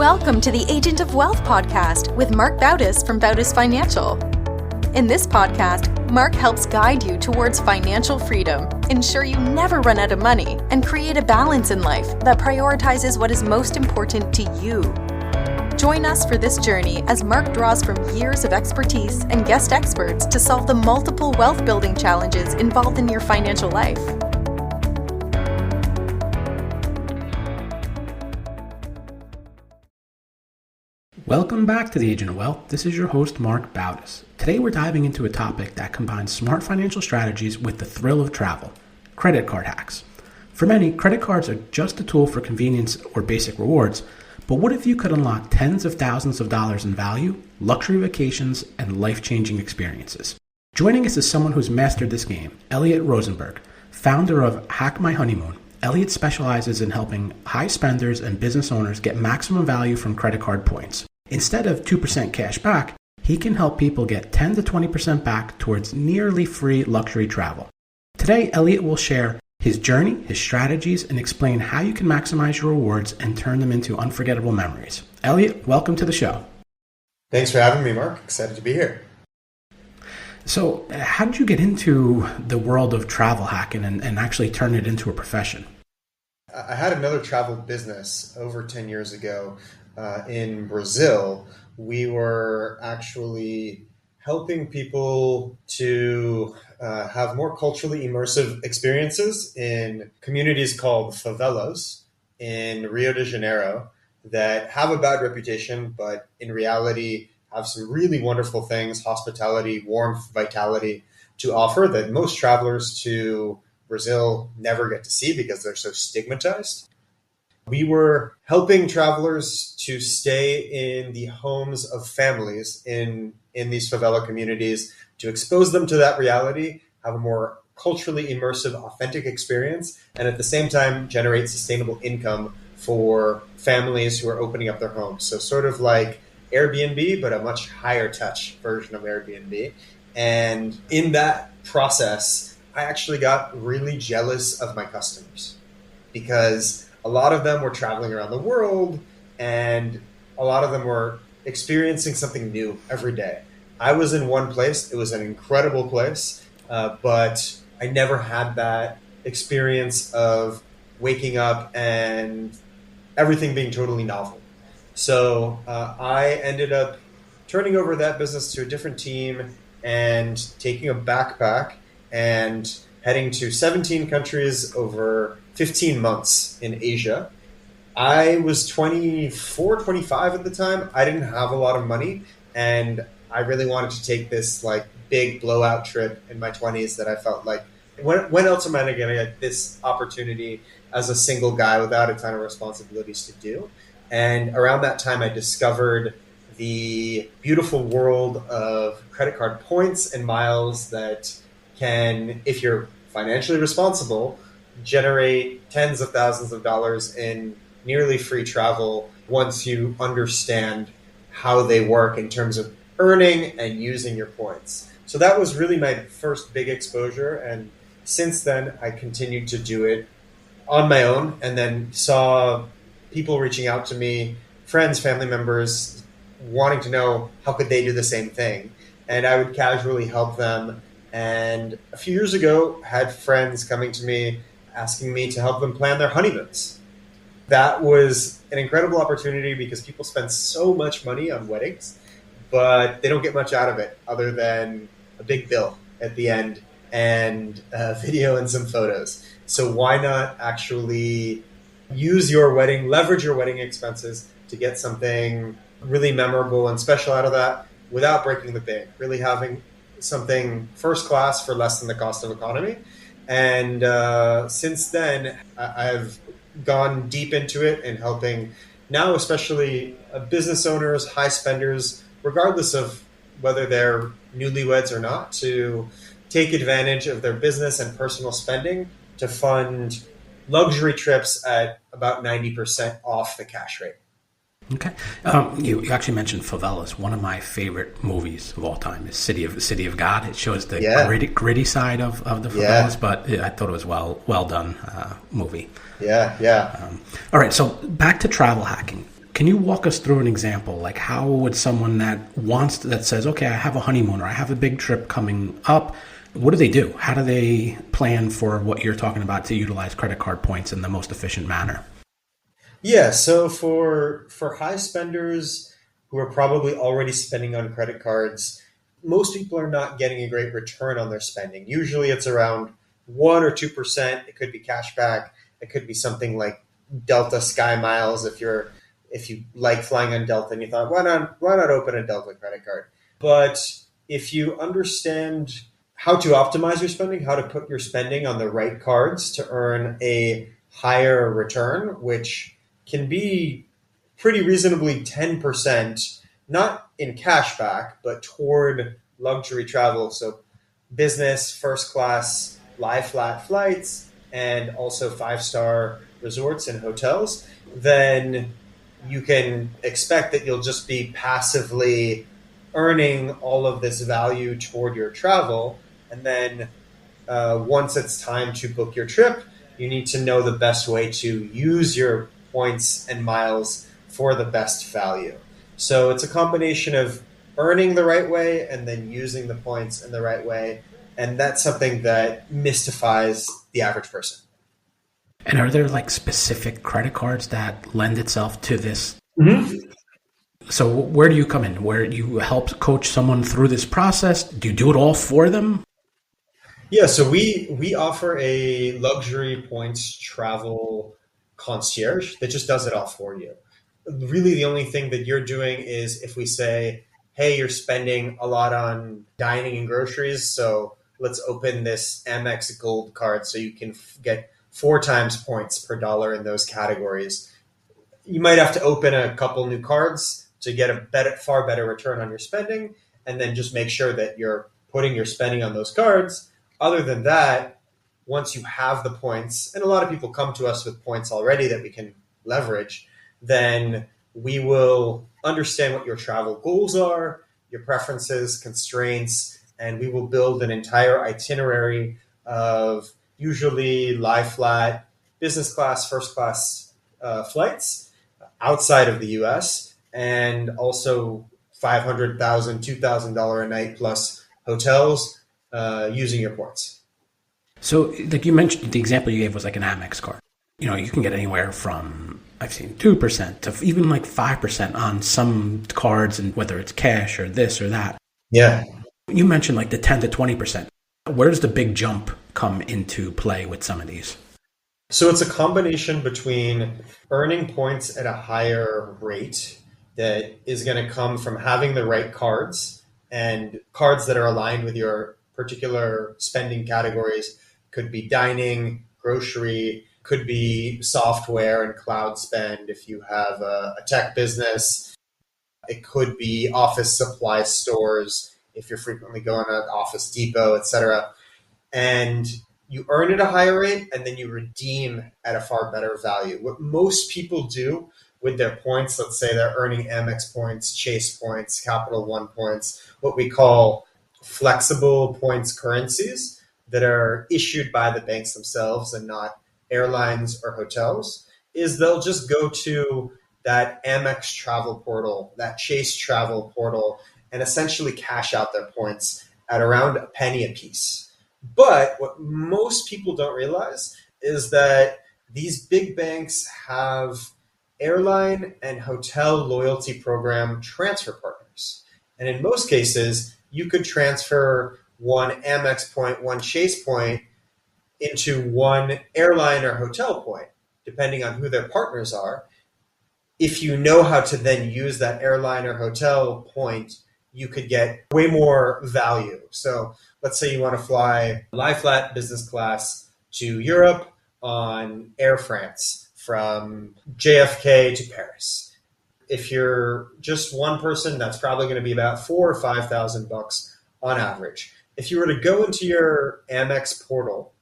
Welcome to the Agent of Wealth podcast with Marc Bautis from Bautis Financial. In this podcast, Marc helps guide you towards financial freedom, ensure you never run out of money, and create a balance in life that prioritizes what is most important to you. Join us for this journey as Marc draws from years of expertise and guest experts to solve the multiple wealth building challenges involved in your financial life. Welcome back to the Agent of Wealth. This is your host, Marc Bautis. Today we're diving into a topic that combines smart financial strategies with the thrill of travel, credit card hacks. For many, credit cards are just a tool for convenience or basic rewards, but what if you could unlock tens of thousands of dollars in value, luxury vacations, and life-changing experiences? Joining us is someone who's mastered this game, Elliot Rosenberg, founder of Hack My Honeymoon. Elliot specializes in helping high spenders and business owners get maximum value from credit card points. Instead of 2% cash back, he can help people get 10 to 20% back towards nearly free luxury travel. Today, Elliot will share his journey, his strategies, and explain how you can maximize your rewards and turn them into unforgettable memories. Elliot, welcome to the show. Thanks for having me, Marc. Excited to be here. So, how did you get into the world of travel hacking and actually turn it into a profession? I had another travel business over 10 years ago. In Brazil, we were actually helping people to have more culturally immersive experiences in communities called favelas in Rio de Janeiro that have a bad reputation, but in reality have some really wonderful things, hospitality, warmth, vitality to offer that most travelers to Brazil never get to see because they're so stigmatized. We were helping travelers to stay in the homes of families in these favela communities, to expose them to that reality, have a more culturally immersive, authentic experience, and at the same time generate sustainable income for families who are opening up their homes. So sort of like Airbnb, but a much higher touch version of Airbnb. And in that process, I actually got really jealous of my customers because a lot of them were traveling around the world and a lot of them were experiencing something new every day. I was in one place. It was an incredible place, but I never had that experience of waking up and everything being totally novel. So I ended up turning over that business to a different team and taking a backpack and heading to 17 countries over 15 months in Asia. I was 24, 25 at the time. I didn't have a lot of money, and I really wanted to take this like big blowout trip in my 20s that I felt like, when else am I going to get this opportunity as a single guy without a ton of responsibilities to do? And around that time, I discovered the beautiful world of credit card points and miles that can, if you're financially responsible, generate tens of thousands of dollars in nearly free travel once you understand how they work in terms of earning and using your points. So that was really my first big exposure. And since then, I continued to do it on my own and then saw people reaching out to me, friends, family members, wanting to know how could they do the same thing. And I would casually help them. And a few years ago, had friends coming to me asking me to help them plan their honeymoons. That was an incredible opportunity because people spend so much money on weddings, but they don't get much out of it other than a big bill at the end and a video and some photos. So why not actually use your wedding, leverage your wedding expenses to get something really memorable and special out of that without breaking the bank, really having something first class for less than the cost of economy. And since then, I've gone deep into it and helping now, especially business owners, high spenders, regardless of whether they're newlyweds or not, to take advantage of their business and personal spending to fund luxury trips at about 90% off the cash rate. Okay. You actually mentioned favelas. One of my favorite movies of all time is City of God. It shows the gritty side of the favelas, but I thought it was well done movie. Yeah. All right. So back to travel hacking. Can you walk us through an example? Like how would someone that says, okay, I have a honeymoon or I have a big trip coming up, what do they do? How do they plan for what you're talking about to utilize credit card points in the most efficient manner? Yeah, so for high spenders who are probably already spending on credit cards, most people are not getting a great return on their spending. Usually it's around 1 or 2%. It could be cash back. It could be something like Delta Sky Miles if you like flying on Delta and you thought, why not open a Delta credit card? But if you understand how to optimize your spending, how to put your spending on the right cards to earn a higher return, which can be pretty reasonably 10%, not in cash back, but toward luxury travel. So business, first class, lie flat flights, and also 5-star resorts and hotels, then you can expect that you'll just be passively earning all of this value toward your travel. And then once it's time to book your trip, you need to know the best way to use your points and miles for the best value. So it's a combination of earning the right way and then using the points in the right way. And that's something that mystifies the average person. And are there like specific credit cards that lend itself to this? Mm-hmm. So where do you come in? Where you help coach someone through this process? Do you do it all for them? Yeah, so we offer a luxury points travel concierge that just does it all for you. Really, the only thing that you're doing is if we say, hey, you're spending a lot on dining and groceries, so let's open this Amex Gold card so you can get 4 times points per dollar in those categories. You might have to open a couple new cards to get a far better return on your spending, and then just make sure that you're putting your spending on those cards. Other than that, once you have the points, and a lot of people come to us with points already that we can leverage, then we will understand what your travel goals are, your preferences, constraints, and we will build an entire itinerary of usually lie flat, business class, first class flights outside of the US, and also $500,000, $2,000 a night plus hotels using your points. So like you mentioned, the example you gave was like an Amex card. You know, you can get anywhere from, I've seen 2% to even like 5% on some cards, and whether it's cash or this or that. Yeah. You mentioned like the 10 to 20%. Where does the big jump come into play with some of these? So it's a combination between earning points at a higher rate that is going to come from having the right cards, and cards that are aligned with your particular spending categories. Could be dining, grocery, could be software and cloud spend if you have a tech business. It could be office supply stores if you're frequently going to Office Depot, etc. And you earn at a higher rate and then you redeem at a far better value. What most people do with their points, let's say they're earning Amex points, Chase points, Capital One points, what we call flexible points currencies that are issued by the banks themselves and not airlines or hotels, is they'll just go to that Amex travel portal, that Chase travel portal, and essentially cash out their points at around a penny a piece. But what most people don't realize is that these big banks have airline and hotel loyalty program transfer partners. And in most cases, you could transfer one Amex point, one Chase point into one airline or hotel point, depending on who their partners are. If you know how to then use that airline or hotel point, you could get way more value. So let's say you want to fly lie flat business class to Europe on Air France from JFK to Paris. If you're just one person, that's probably going to be about $4,000 or $5,000 on average. If you were to go into your Amex portal,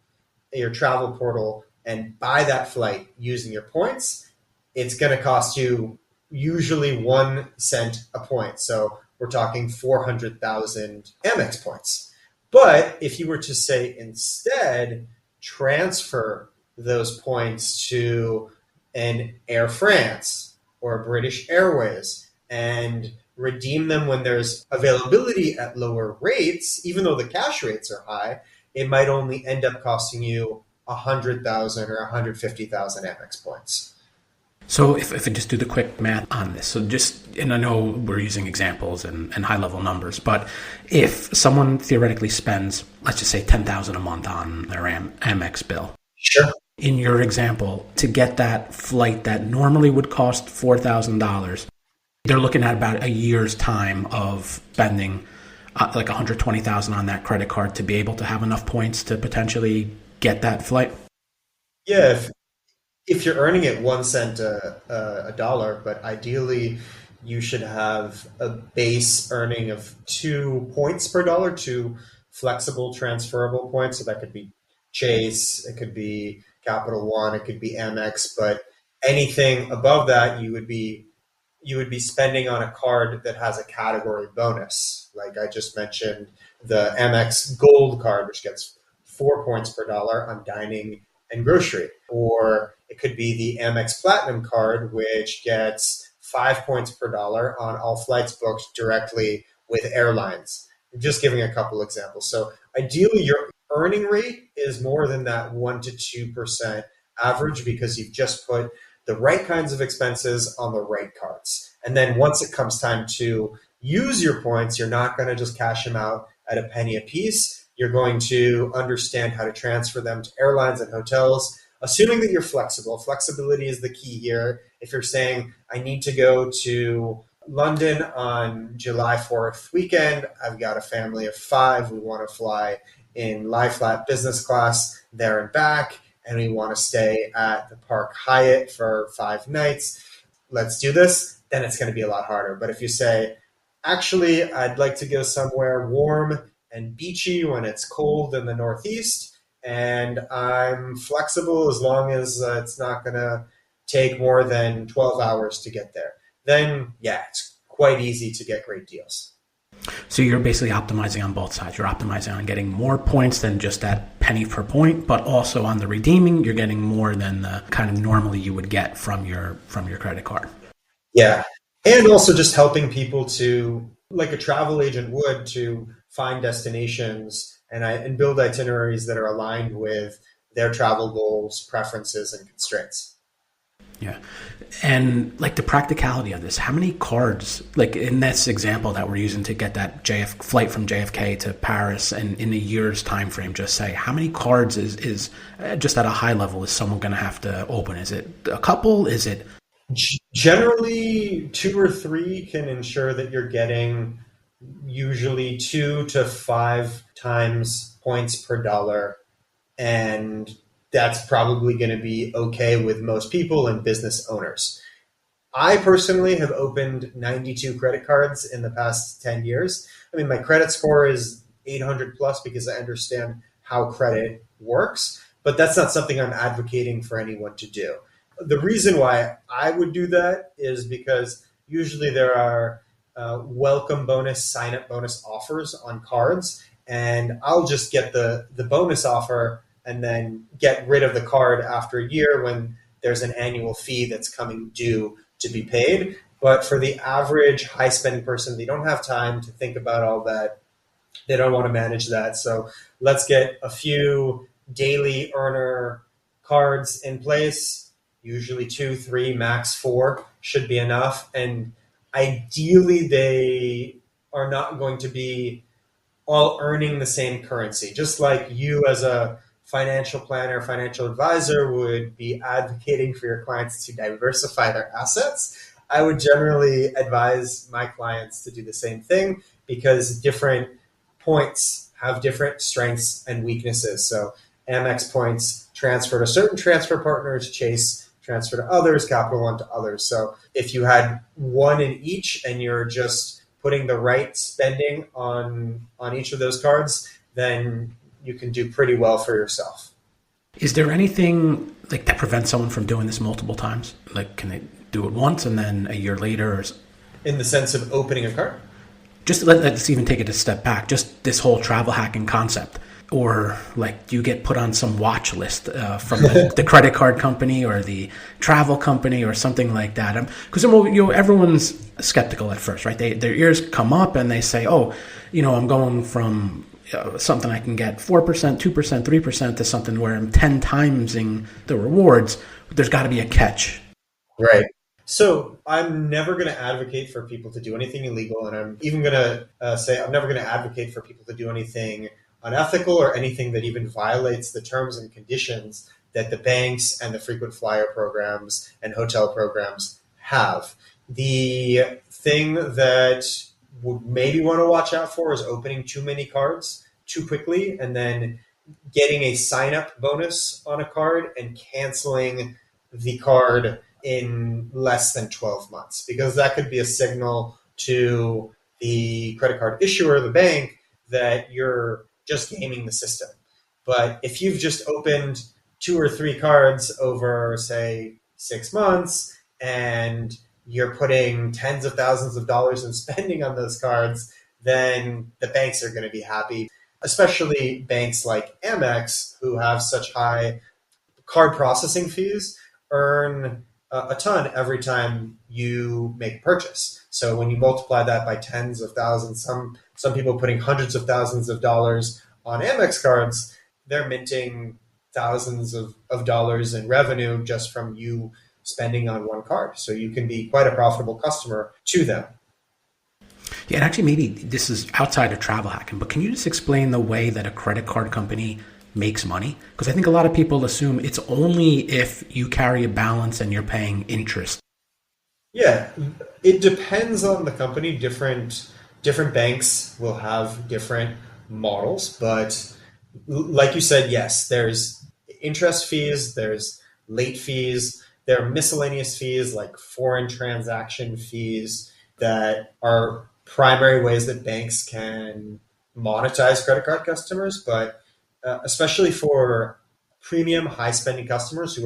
your travel portal, and buy that flight using your points, it's going to cost you usually 1 cent a point. So we're talking 400,000 Amex points. But if you were to say instead transfer those points to an Air France or British Airways and redeem them when there's availability at lower rates, even though the cash rates are high, it might only end up costing you 100,000 or 150,000 Amex points. So if I just do the quick math on this, and I know we're using examples and high level numbers, but if someone theoretically spends, let's just say 10,000 a month on their Amex bill. Sure. In your example, to get that flight that normally would cost $4,000, they're looking at about a year's time of spending like 120,000 on that credit card to be able to have enough points to potentially get that flight. Yeah, if you're earning it 1 cent a dollar, but ideally you should have a base earning of 2 points per dollar, 2 flexible transferable points. So that could be Chase, it could be Capital One, it could be Amex, but anything above that you would be spending on a card that has a category bonus. Like I just mentioned, the Amex Gold card, which gets 4 points per dollar on dining and grocery. Or it could be the Amex Platinum card, which gets 5 points per dollar on all flights booked directly with airlines. I'm just giving a couple examples. So ideally, your earning rate is more than that 1% to 2% average because you've just put the right kinds of expenses on the right cards. And then once it comes time to use your points, you're not going to just cash them out at a penny a piece. You're going to understand how to transfer them to airlines and hotels, assuming that you're flexible. Flexibility is the key here. If you're saying, I need to go to London on July 4th weekend, I've got a family of 5, we want to fly in lie flat business class there and back, and we want to stay at the Park Hyatt for 5 nights, let's do this, then it's going to be a lot harder. But if you say, actually, I'd like to go somewhere warm and beachy when it's cold in the Northeast, and I'm flexible as long as it's not going to take more than 12 hours to get there, then yeah, it's quite easy to get great deals. So you're basically optimizing on both sides. You're optimizing on getting more points than just that penny per point, but also on the redeeming, you're getting more than the kind of normally you would get from your credit card. Yeah. And also just helping people to, like a travel agent would, to find destinations and build itineraries that are aligned with their travel goals, preferences, and constraints. Yeah. And like the practicality of this, how many cards, like in this example that we're using to get that flight from JFK to Paris and in a year's time frame, just say, how many cards is just at a high level is someone going to have to open? Is it a couple? Is it? Generally 2 or 3 can ensure that you're getting usually 2 to 5 times points per dollar. And that's probably going to be okay with most people and business owners. I personally have opened 92 credit cards in the past 10 years. I mean, my credit score is 800 plus because I understand how credit works, but that's not something I'm advocating for anyone to do. The reason why I would do that is because usually there are welcome bonus, sign-up bonus offers on cards, and I'll just get the bonus offer and then get rid of the card after a year when there's an annual fee that's coming due to be paid. But for the average high-spending person, they don't have time to think about all that. They don't want to manage that. So let's get a few daily earner cards in place. Usually 2, 3, max 4 should be enough. And ideally, they are not going to be all earning the same currency. Just like you as a financial planner, financial advisor would be advocating for your clients to diversify their assets, I would generally advise my clients to do the same thing because different points have different strengths and weaknesses. So Amex points transfer to certain transfer partners, Chase transfer to others, Capital One to others. So if you had one in each and you're just putting the right spending on each of those cards, then you can do pretty well for yourself. Is there anything like that prevents someone from doing this multiple times? Like, can they do it once and then a year later? In the sense of opening a card? Just let's even take it a step back. Just this whole travel hacking concept. or like do you get put on some watch list from the credit card company or the travel company or something like that? Because everyone's skeptical at first, right? Their ears come up and they say, oh, I'm going from something I can get 4%, 2%, 3% to something where I'm 10 timesing the rewards. There's got to be a catch. Right. So I'm never going to advocate for people to do anything illegal. And I'm even going to say I'm never going to advocate for people to do anything unethical or anything that even violates the terms and conditions that the banks and the frequent flyer programs and hotel programs have. The thing that would maybe want to watch out for is opening too many cards too quickly and then getting a sign-up bonus on a card and canceling the card in less than 12 months, because that could be a signal to the credit card issuer, the bank, that you're just gaming the system. But if you've just opened 2 or 3 cards over, say, 6 months, and you're putting tens of thousands of dollars in spending on those cards, then the banks are going to be happy, especially banks like Amex, who have such high card processing fees, earn a ton every time you make a purchase. So when you multiply that by tens of thousands, some people putting hundreds of thousands of dollars on Amex cards, they're minting thousands of dollars in revenue just from you spending on one card. So you can be quite a profitable customer to them. Yeah, and actually maybe this is outside of travel hacking, but can you just explain the way that a credit card company makes money? Because I think a lot of people assume it's only if you carry a balance and you're paying interest. Yeah, it depends on the company. Different banks will have different models, but like you said, yes, there's interest fees, there's late fees, there are miscellaneous fees like foreign transaction fees that are primary ways that banks can monetize credit card customers, but especially for premium high spending customers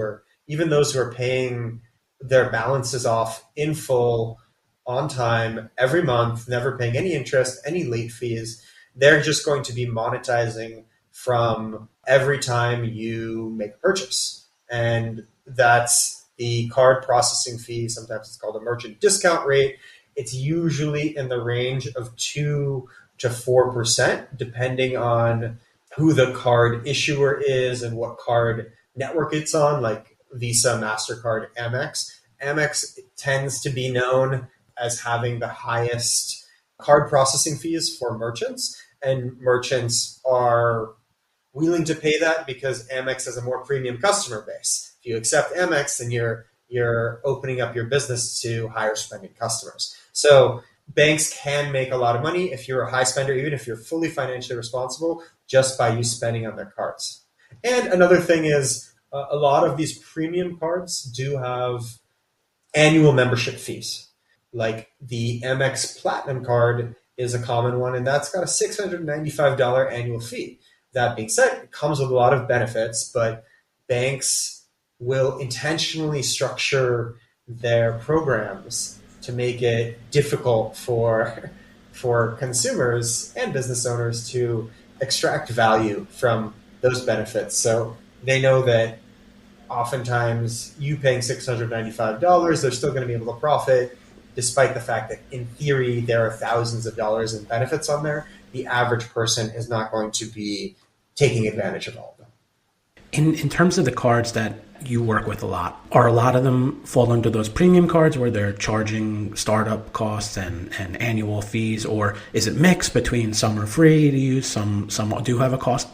even those who are paying their balances off in full on time every month, never paying any interest, any late fees, they're just going to be monetizing from every time you make a purchase. And that's the card processing fee. Sometimes it's called a merchant discount rate. It's usually in the range of 2 to 4%, depending on who the card issuer is and what card network it's on, like Visa, MasterCard, Amex. Amex tends to be known as having the highest card processing fees for merchants, and merchants are willing to pay that because Amex has a more premium customer base. If you accept Amex, then you're opening up your business to higher spending customers. So banks can make a lot of money if you're a high spender, even if you're fully financially responsible, just by you spending on their cards. And another thing is a lot of these premium cards do have annual membership fees. Like the Amex Platinum card is a common one, and that's got a $695 annual fee. That being said, it comes with a lot of benefits, but banks will intentionally structure their programs to make it difficult for consumers and business owners to extract value from those benefits. So they know that oftentimes you paying $695, they're still going to be able to profit, despite the fact that in theory there are thousands of dollars in benefits on there. The average person is not going to be taking advantage of all of them. In terms of the cards that you work with a lot, are a lot of them fall under those premium cards where they're charging startup costs and annual fees, or is it mixed between some are free to use, some do have a cost?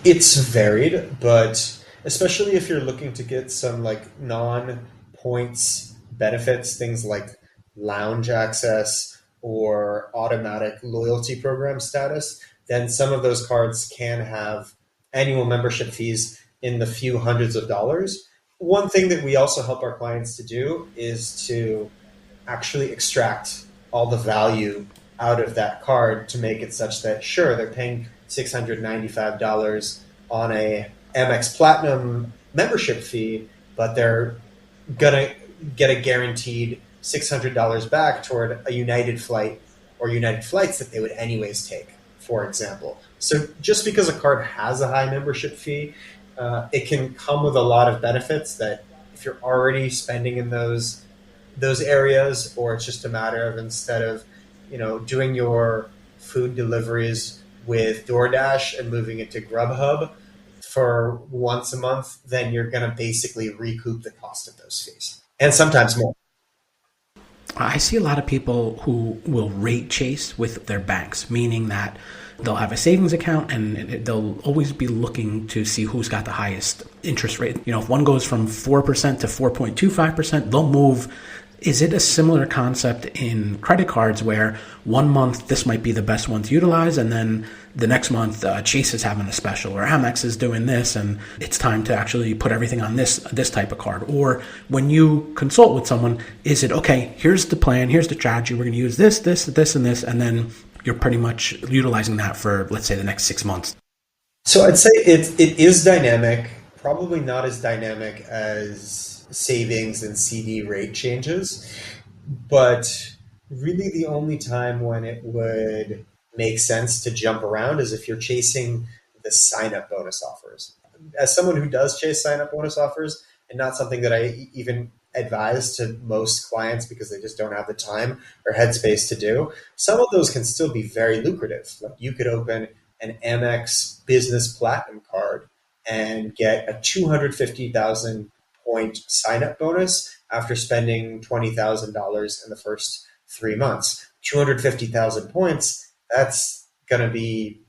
It's varied, but especially if you're looking to get some like non-points benefits, things like lounge access or automatic loyalty program status, then some of those cards can have annual membership fees in the few hundreds of dollars. One thing that we also help our clients to do is to actually extract all the value out of that card to make it such that, sure, they're paying $695 on a Amex Platinum membership fee, but they're going to get a guaranteed $600 back toward a United flight or United flights that they would anyways take for example. So just because a card has a high membership fee, it can come with a lot of benefits that if you're already spending in those areas, or it's just a matter of instead of, doing your food deliveries with DoorDash and moving it to Grubhub for once a month, then you're going to basically recoup the cost of those fees and sometimes more. I see a lot of people who will rate chase with their banks, meaning that they'll have a savings account and they'll always be looking to see who's got the highest interest rate. If one goes from 4% to 4.25%, they'll move. Is it a similar concept in credit cards where one month this might be the best one to utilize, and then the next month Chase is having a special or Amex is doing this, and it's time to actually put everything on this type of card? Or when you consult with someone, is it, okay, here's the plan, here's the strategy, we're going to use this, and this, and then you're pretty much utilizing that for, let's say, the next 6 months? So I'd say it is dynamic, probably not as dynamic as savings and CD rate changes, but really the only time when it would make sense to jump around is if you're chasing the sign-up bonus offers. As someone who does chase sign-up bonus offers, and not something that I even advise to most clients because they just don't have the time or headspace to do, some of those can still be very lucrative. Like you could open an Amex Business Platinum card and get a 250,000 point sign-up bonus after spending $20,000 in the first 3 months. 250,000 points, that's going to be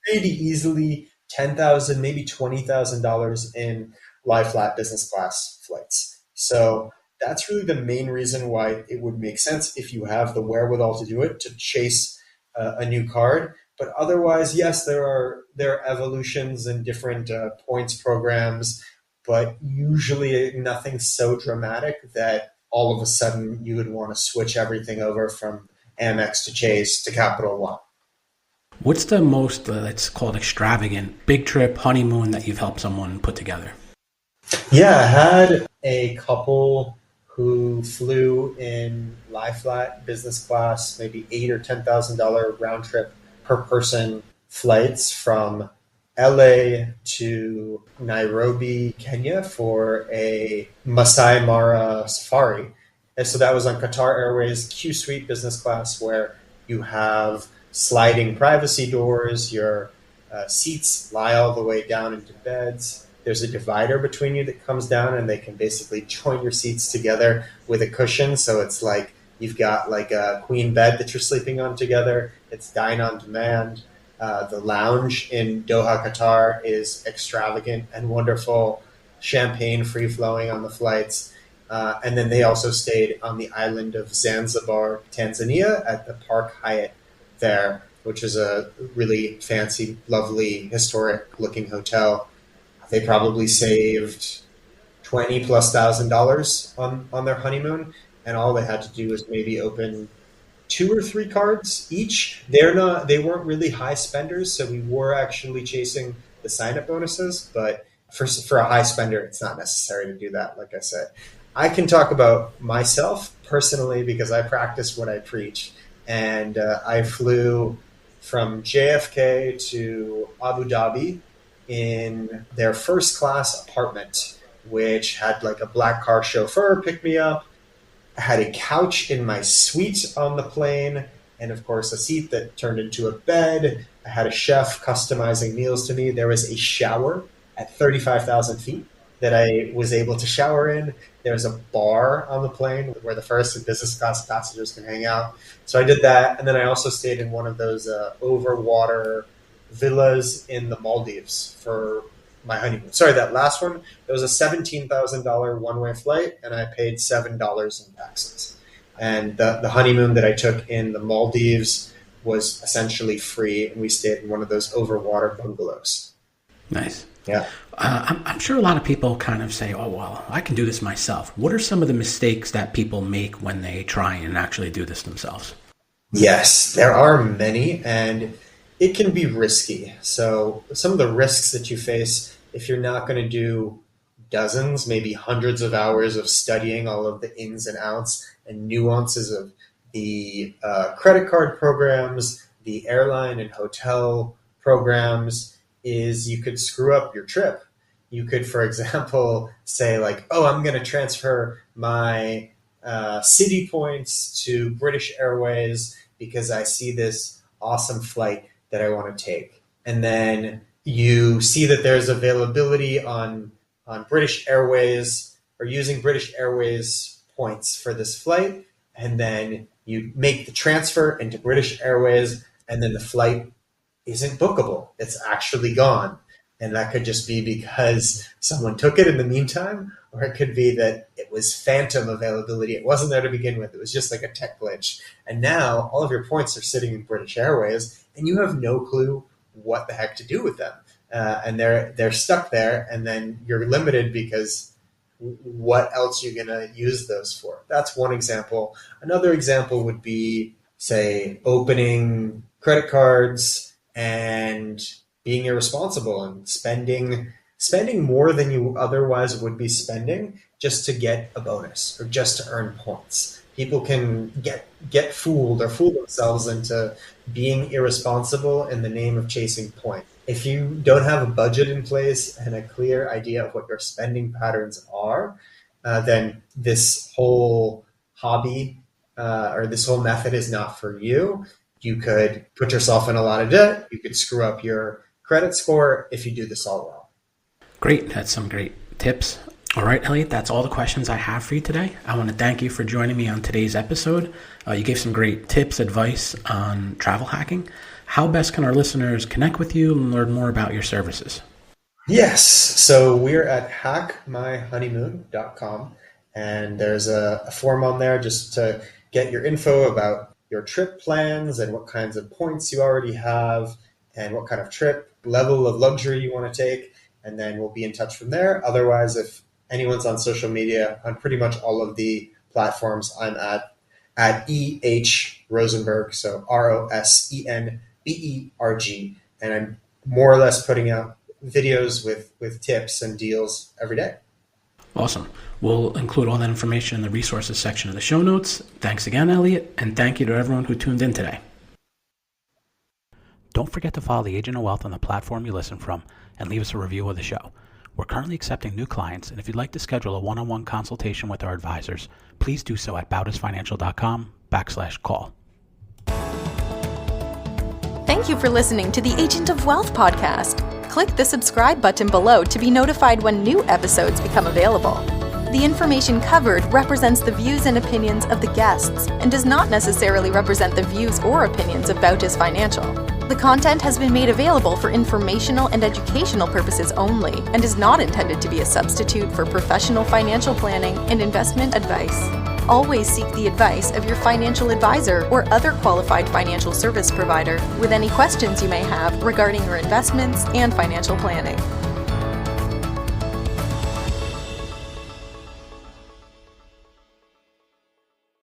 pretty easily $10,000, maybe $20,000 in lie flat business class flights. So that's really the main reason why it would make sense, if you have the wherewithal to do it, to chase a new card. But otherwise, yes, there are evolutions and different points programs, but usually nothing so dramatic that all of a sudden you would want to switch everything over from Amex to Chase to Capital One. What's the most, let's call it extravagant, big trip, honeymoon that you've helped someone put together? Yeah, I had a couple who flew in lie flat business class, maybe $8,000 or $10,000 round trip per person flights from LA to Nairobi, Kenya for a Masai Mara safari. And so that was on Qatar Airways Q Suite business class, where you have sliding privacy doors, your seats lie all the way down into beds. There's a divider between you that comes down, and they can basically join your seats together with a cushion. So it's like you've got like a queen bed that you're sleeping on together. It's dine on demand. The lounge in Doha, Qatar is extravagant and wonderful. Champagne free-flowing on the flights. And then they also stayed on the island of Zanzibar, Tanzania, at the Park Hyatt there, which is a really fancy, lovely, historic-looking hotel. They probably saved $20,000+ on their honeymoon, and all they had to do was maybe open 2 or 3 cards each. They weren't really high spenders, so we were actually chasing the sign-up bonuses. But for a high spender, it's not necessary to do that. Like I said, I can talk about myself personally because I practice what I preach, and I flew from JFK to Abu Dhabi in their first class apartment, which had like a black car chauffeur pick me up. I had a couch in my suite on the plane, and of course a seat that turned into a bed. I had a chef customizing meals to me. There was a shower at 35,000 feet that I was able to shower in. There's a bar on the plane where the first and business class passengers can hang out. So I did that, and then I also stayed in one of those overwater villas in the Maldives for my honeymoon. Sorry, that last one, it was a $17,000 one-way flight, and I paid $7 in taxes. And the honeymoon that I took in the Maldives was essentially free, and we stayed in one of those overwater bungalows. Nice. Yeah. I'm sure a lot of people kind of say, oh, well, I can do this myself. What are some of the mistakes that people make when they try and actually do this themselves? Yes, there are many, and it can be risky. So some of the risks that you face if you're not going to do dozens, maybe hundreds of hours of studying all of the ins and outs and nuances of the credit card programs, the airline and hotel programs is you could screw up your trip. You could, for example, say like, oh, I'm going to transfer my city points to British Airways because I see this awesome flight that I want to take. And then you see that there's availability on British Airways or using British Airways points for this flight. And then you make the transfer into British Airways, and then the flight isn't bookable. It's actually gone. And that could just be because someone took it in the meantime, or it could be that it was phantom availability. It wasn't there to begin with. It was just like a tech glitch. And now all of your points are sitting in British Airways, and you have no clue what the heck to do with them. And they're stuck there, and then you're limited because what else are you going to use those for? That's one example. Another example would be, say, opening credit cards and being irresponsible and spending more than you otherwise would be spending just to get a bonus or just to earn points. People can get fooled or fool themselves into being irresponsible in the name of chasing points. If you don't have a budget in place and a clear idea of what your spending patterns are, then this whole hobby or this whole method is not for you. You could put yourself in a lot of debt. You could screw up your credit score if you do this all wrong. Great. That's some great tips. All right, Elliot, that's all the questions I have for you today. I want to thank you for joining me on today's episode. You gave some great tips, advice on travel hacking. How best can our listeners connect with you and learn more about your services? Yes. So we're at hackmyhoneymoon.com, and there's a form on there just to get your info about your trip plans and what kinds of points you already have and what kind of trip level of luxury you want to take. And then we'll be in touch from there. Otherwise, if anyone's on social media, on pretty much all of the platforms, I'm at E.H. Rosenberg, so Rosenberg, and I'm more or less putting out videos with tips and deals every day. Awesome. We'll include all that information in the resources section of the show notes. Thanks again, Elliot, and thank you to everyone who tuned in today. Don't forget to follow the Agent of Wealth on the platform you listen from and leave us a review of the show. We're currently accepting new clients, and if you'd like to schedule a one-on-one consultation with our advisors, please do so at bautisfinancial.com/call. Thank you for listening to the Agent of Wealth podcast. Click the subscribe button below to be notified when new episodes become available. The information covered represents the views and opinions of the guests and does not necessarily represent the views or opinions of Bautis Financial. The content has been made available for informational and educational purposes only and is not intended to be a substitute for professional financial planning and investment advice. Always seek the advice of your financial advisor or other qualified financial service provider with any questions you may have regarding your investments and financial planning.